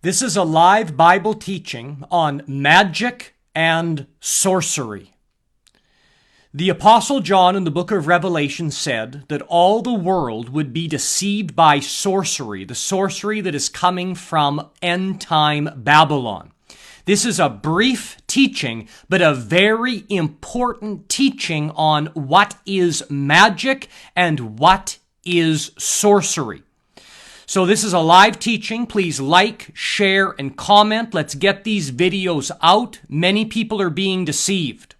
This is a live Bible teaching on magic and sorcery. The Apostle John in the book of Revelation said that all the world would be deceived by sorcery, the sorcery that is coming from end-time Babylon. This is a brief teaching, but a very important teaching on what is magic and what is sorcery. So this is a live teaching. Please like, share, and comment. Let's get these videos out. Many people are being deceived.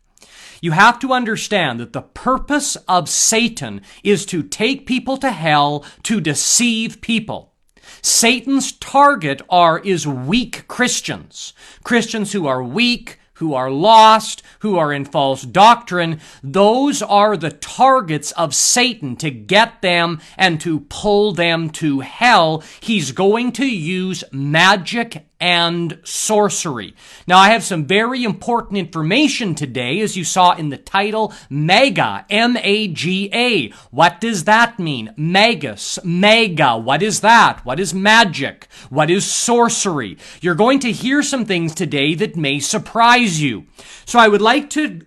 You have to understand that the purpose of Satan is to take people to hell, to deceive people. Satan's target is weak Christians. Christians who are weak, who are lost, who are in false doctrine. Those are the targets of Satan to get them and to pull them to hell. He's going to use magic and sorcery. Now, I have some very important information today, as you saw in the title, Maga, M-A-G-A. What does that mean? Magus, Maga, what is that? What is magic? What is sorcery? You're going to hear some things today that may surprise you. So I would like to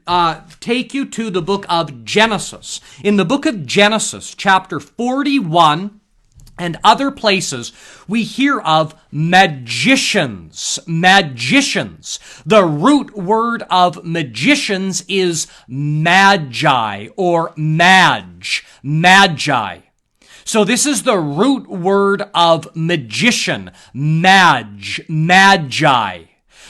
take you to the book of Genesis. In the book of Genesis, chapter 41, and other places, we hear of magicians. Magicians. The root word of magicians is magi or magi. So this is the root word of magician, magi.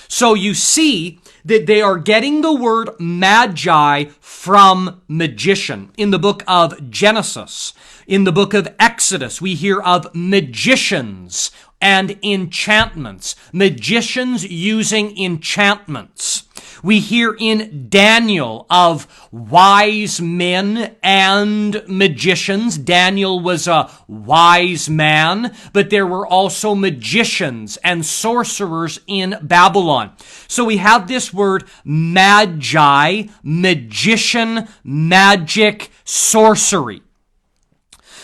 So you see that they are getting the word magi from magician. In the book of Genesis, in the book of Exodus, we hear of magicians and enchantments. Magicians using enchantments. We hear in Daniel of wise men and magicians. Daniel was a wise man, but there were also magicians and sorcerers in Babylon. So we have this word magi, magician, magic, sorcery.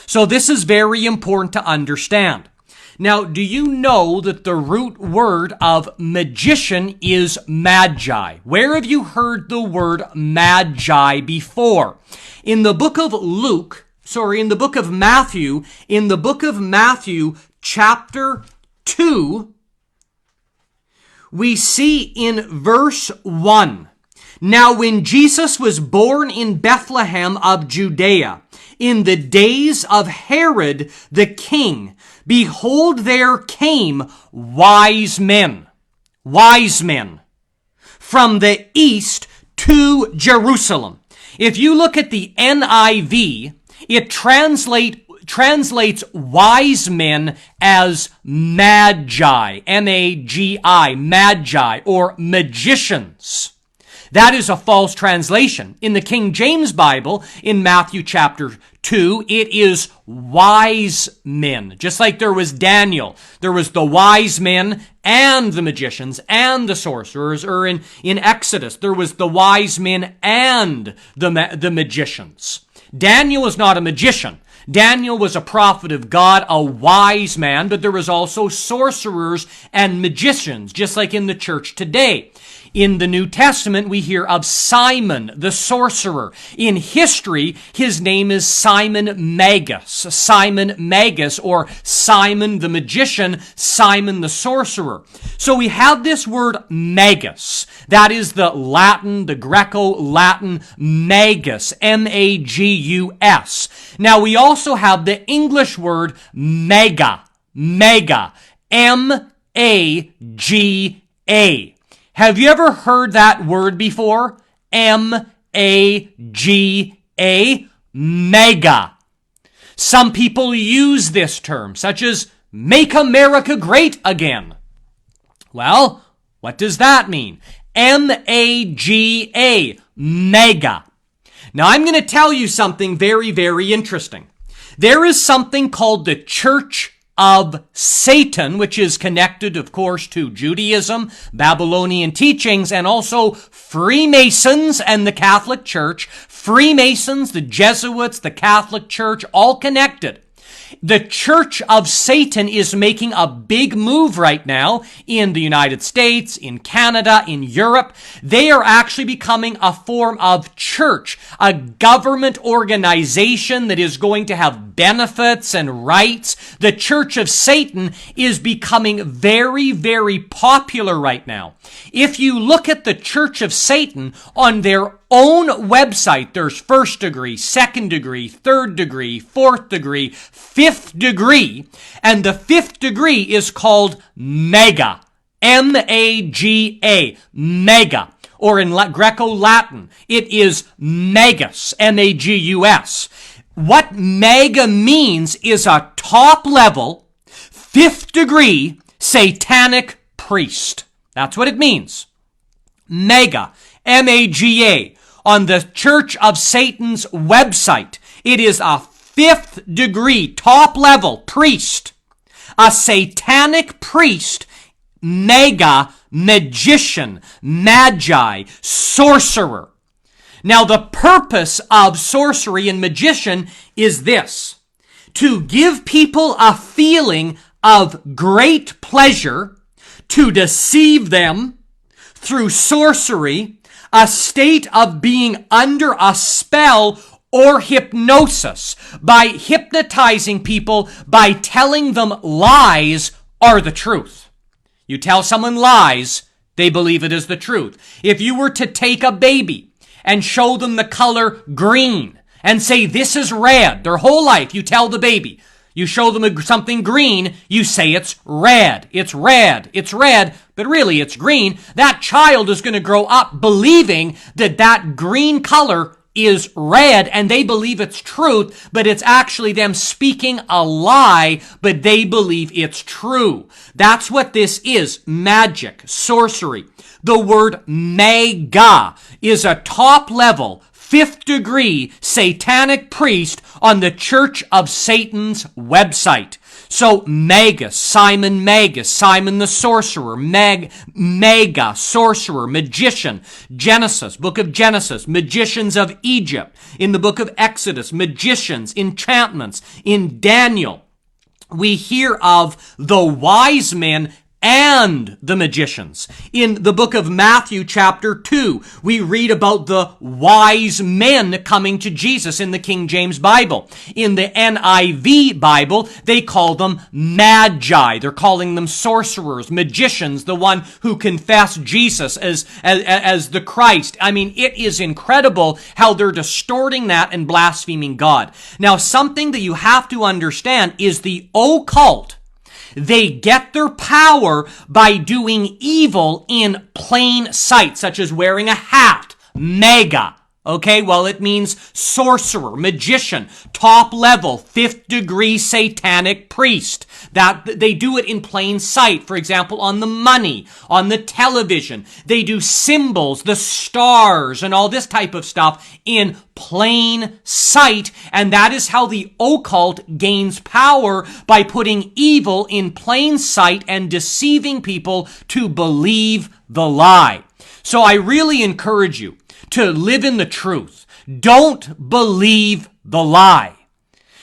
So this is very important to understand. Now, do you know that the root word of magician is magi? Where have you heard the word magi before? In the book of Matthew, chapter 2, we see in verse 1, "Now when Jesus was born in Bethlehem of Judea, in the days of Herod the king, behold, there came wise men from the east to Jerusalem." If you look at the NIV, it translates wise men as magi, M-A-G-I, magi, or magicians. That is a false translation. In the King James Bible, in Matthew chapter 2, it is wise men. Just like there was Daniel. There was the wise men and the magicians and the sorcerers. Or in Exodus, there was the wise men and the magicians. Daniel was not a magician. Daniel was a prophet of God, a wise man, but there was also sorcerers and magicians, just like in the church today. In the New Testament, we hear of Simon the sorcerer. In history, his name is Simon Magus, or Simon the magician, Simon the sorcerer. So we have this word magus. That is the Greco-Latin magus, M-A-G-U-S. Now we also have the English word mega, M-A-G-A. Have you ever heard that word before? M-A-G-A, mega. Some people use this term, such as make America great again. Well, what does that mean? M-A-G-A, mega. Now, I'm going to tell you something very, very interesting. There is something called the Church of Satan, which is connected, of course, to Judaism, Babylonian teachings, and also Freemasons and the Catholic Church. Freemasons, the Jesuits, the Catholic Church, all connected. The church of Satan is making a big move right now in the United States, in Canada, in Europe. They are actually becoming a form of church, a government organization that is going to have benefits and rights. The church of Satan is becoming very, very popular right now. If you look at the church of Satan on their own website, there's first degree, second degree, third degree, fourth degree, fifth degree, and the fifth degree is called Mega. M-A-G-A, Mega. Or in Greco-Latin, it is Magus, M-A-G-U-S. What Mega means is a top-level, fifth degree satanic priest. That's what it means. Mega, M-A-G-A. On the Church of Satan's website, it is a fifth degree, top level priest, a satanic priest, mega, magician, magi, sorcerer. Now, the purpose of sorcery and magician is this: to give people a feeling of great pleasure, to deceive them through sorcery, a state of being under a spell or hypnosis, by hypnotizing people, by telling them lies are the truth. You tell someone lies, they believe it is the truth. If you were to take a baby and show them the color green and say, this is red, their whole life you tell the baby, you show them something green, you say it's red, it's red, it's red, but really it's green. That child is going to grow up believing that that green color is red, and they believe it's truth, but it's actually them speaking a lie, but they believe it's true. That's what this is: magic, sorcery. The word mega is a top level, fifth degree satanic priest on the Church of Satan's website. So Magus, Simon the sorcerer, Mega, sorcerer, magician, Genesis, book of Genesis, magicians of Egypt. In the book of Exodus, magicians, enchantments. In Daniel, we hear of the wise men and the magicians. In the book of Matthew chapter 2, we read about the wise men coming to Jesus in the King James Bible. In the NIV Bible, they call them magi. They're calling them sorcerers, magicians, the one who confess Jesus as the Christ. I mean, it is incredible how they're distorting that and blaspheming God. Now, something that you have to understand is the occult. They get their power by doing evil in plain sight, such as wearing a hat, mega. Okay, well, it means sorcerer, magician, top level, fifth degree satanic priest. That they do it in plain sight. For example, on the money, on the television, they do symbols, the stars, and all this type of stuff in plain sight. And that is how the occult gains power, by putting evil in plain sight and deceiving people to believe the lie. So I really encourage you to live in the truth. Don't believe the lie.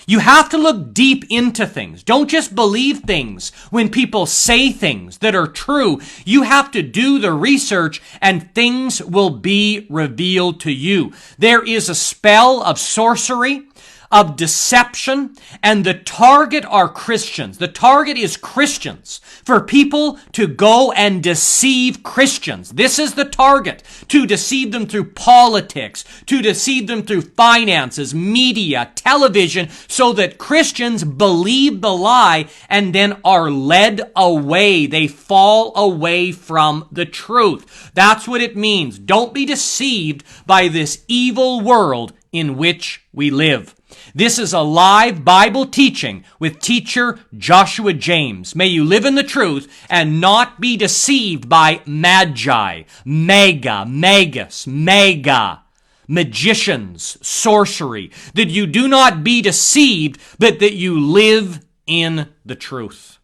You have to look deep into things. Don't just believe things when people say things that are true. You have to do the research, and things will be revealed to you. There is a spell of sorcery, of deception, and the target are Christians. The target is Christians, for people to go and deceive Christians. This is the target: to deceive them through politics, to deceive them through finances, media, television, so that Christians believe the lie and then are led away. They fall away from the truth. That's what it means. Don't be deceived by this evil world in which we live. This is a live Bible teaching with teacher Joshua James. May you live in the truth and not be deceived by magi, mega, magus, mega, magicians, sorcery. That you do not be deceived, but that you live in the truth.